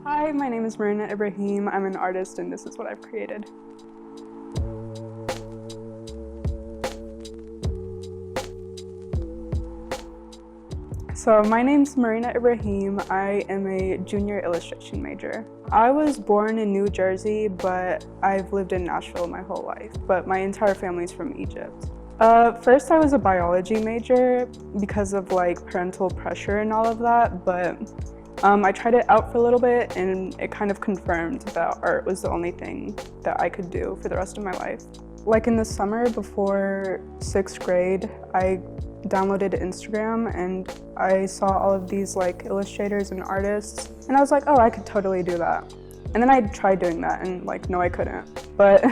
Hi, my name is Marina Ibrahim. I'm an artist and this is what I've created. So my name's Marina Ibrahim. I am a junior illustration major. I was born in New Jersey, but I've lived in Nashville my whole life, but my entire family's from Egypt. First I was a biology major because of parental pressure and all of that, but I tried it out for a little bit and it kind of confirmed that art was the only thing that I could do for the rest of my life. Like in the summer before 6th grade, I downloaded Instagram and I saw all of these illustrators and artists and I was like, oh, I could totally do that. And then I tried doing that and no, I couldn't. But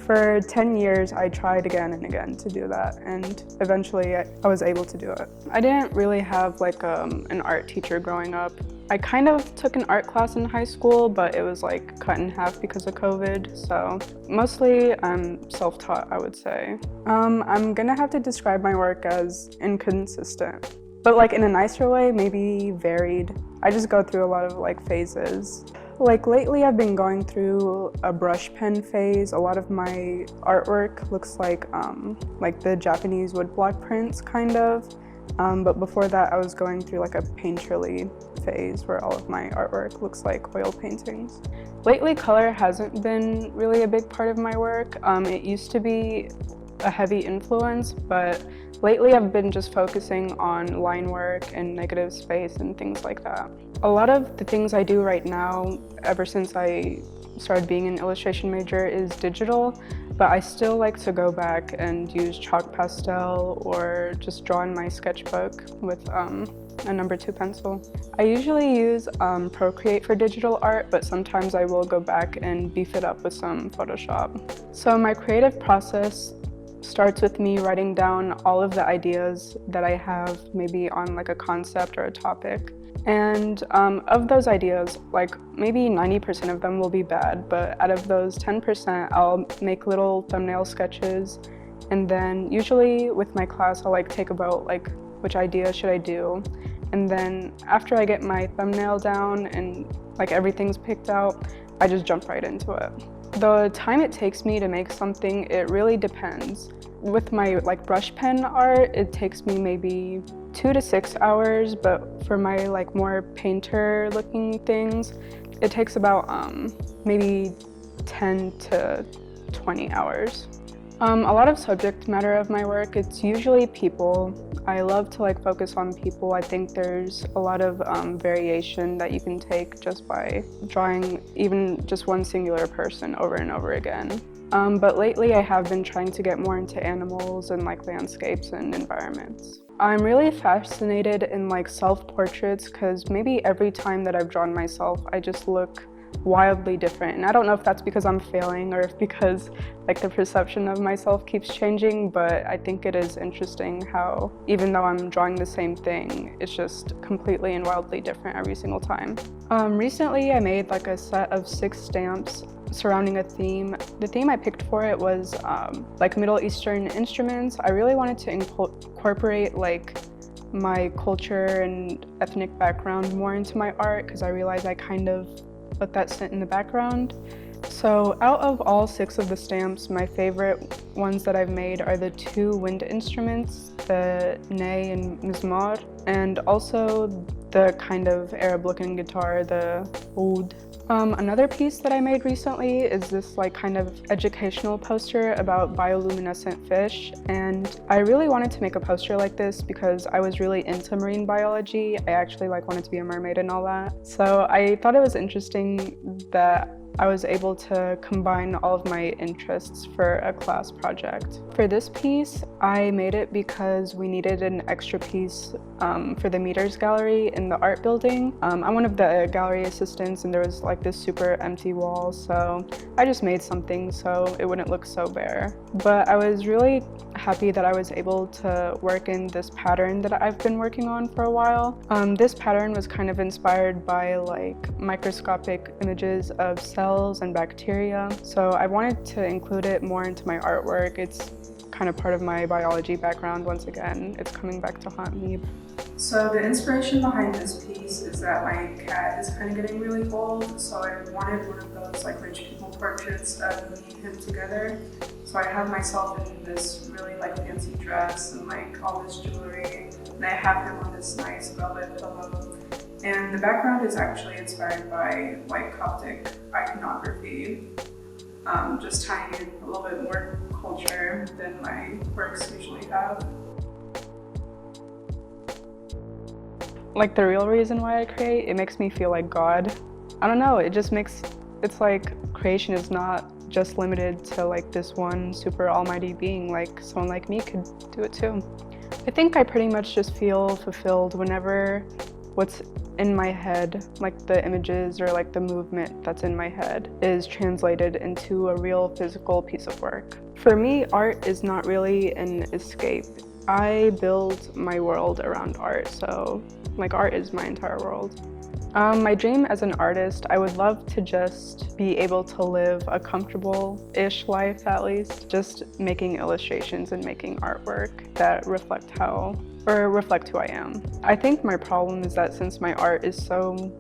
for 10 years, I tried again and again to do that, and eventually I was able to do it. I didn't really have an art teacher growing up. I kind of took an art class in high school, but it was cut in half because of COVID, so mostly I'm self-taught, I would say. I'm gonna have to describe my work as inconsistent, but in a nicer way, maybe varied. I just go through a lot of phases. Lately I've been going through a brush pen phase. A lot of my artwork looks like the Japanese woodblock prints kind of. But before that I was going through a painterly phase where all of my artwork looks like oil paintings. Lately color hasn't been really a big part of my work. It used to be a heavy influence, but lately I've been just focusing on line work and negative space and things like that. A lot of the things I do right now, ever since I started being an illustration major, is digital, but I still like to go back and use chalk pastel or just draw in my sketchbook with a number 2 pencil. I usually use Procreate for digital art, but sometimes I will go back and beef it up with some Photoshop. So my creative process starts with me writing down all of the ideas that I have, maybe on a concept or a topic. And of those ideas, maybe 90% of them will be bad, but out of those 10%, I'll make little thumbnail sketches. And then usually with my class, I'll take about which idea should I do. And then after I get my thumbnail down and everything's picked out, I just jump right into it. The time it takes me to make something, it really depends. With my brush pen art, it takes me maybe 2 to 6 hours, but for my more painter looking things, it takes about maybe 10 to 20 hours. A lot of subject matter of my work, it's usually people. I love to focus on people. I think there's a lot of variation that you can take just by drawing even just one singular person over and over again. But lately I have been trying to get more into animals and landscapes and environments. I'm really fascinated in self-portraits because maybe every time that I've drawn myself, I just look wildly different. And I don't know if that's because I'm failing or if because the perception of myself keeps changing, but I think it is interesting how even though I'm drawing the same thing, it's just completely and wildly different every single time. Recently I made a set of 6 stamps surrounding a theme. The theme I picked for it was Middle Eastern instruments. I really wanted to incorporate my culture and ethnic background more into my art because I realized I kind of let that sit in the background. So out of all 6 of the stamps, my favorite ones that I've made are the 2 wind instruments, the ney and mizmar, and also the kind of Arab-looking guitar, the oud. Another piece that I made recently is this kind of educational poster about bioluminescent fish, and I really wanted to make a poster like this because I was really into marine biology. I actually wanted to be a mermaid and all that. So I thought it was interesting that I was able to combine all of my interests for a class project. For this piece, I made it because we needed an extra piece for the Meters Gallery in the art building. I'm one of the gallery assistants and there was this super empty wall, so I just made something so it wouldn't look so bare. But I was really happy that I was able to work in this pattern that I've been working on for a while. This pattern was kind of inspired by microscopic images of cells and bacteria, so I wanted to include it more into my artwork. It's kind of part of my biology background once again. It's coming back to haunt me. So the inspiration behind this piece is that my cat is kind of getting really old, so I wanted one of those like rich people portraits of me and him together. So I have myself in this really like fancy dress and like all this jewelry, and I have him on this nice velvet pillow. And the background is actually inspired by white Coptic iconography, just tying in a little bit more culture than my works usually have. Like the real reason why I create, it makes me feel like God. I don't know, it's like creation is not just limited to like this one super almighty being, like someone like me could do it too. I think I pretty much just feel fulfilled whenever what's in my head, like the images or like the movement that's in my head, is translated into a real physical piece of work. For me, art is not really an escape. I build my world around art, so like art is my entire world. My dream as an artist, I would love to just be able to live a comfortable-ish life, at least, just making illustrations and making artwork that reflect who I am. I think my problem is that since my art is so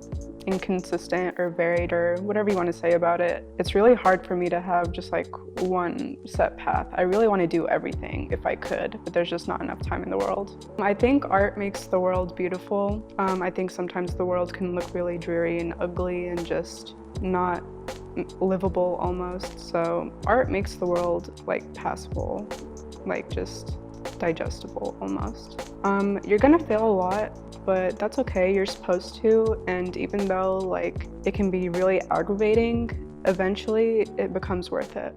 inconsistent or varied or whatever you want to say about it, it's really hard for me to have just like one set path. I really want to do everything if I could, but there's just not enough time in the world. I think art makes the world beautiful. I think sometimes the world can look really dreary and ugly and just not livable almost. So art makes the world like passable, like just digestible almost. You're gonna fail a lot, but that's okay, you're supposed to, and even though like it can be really aggravating, eventually it becomes worth it.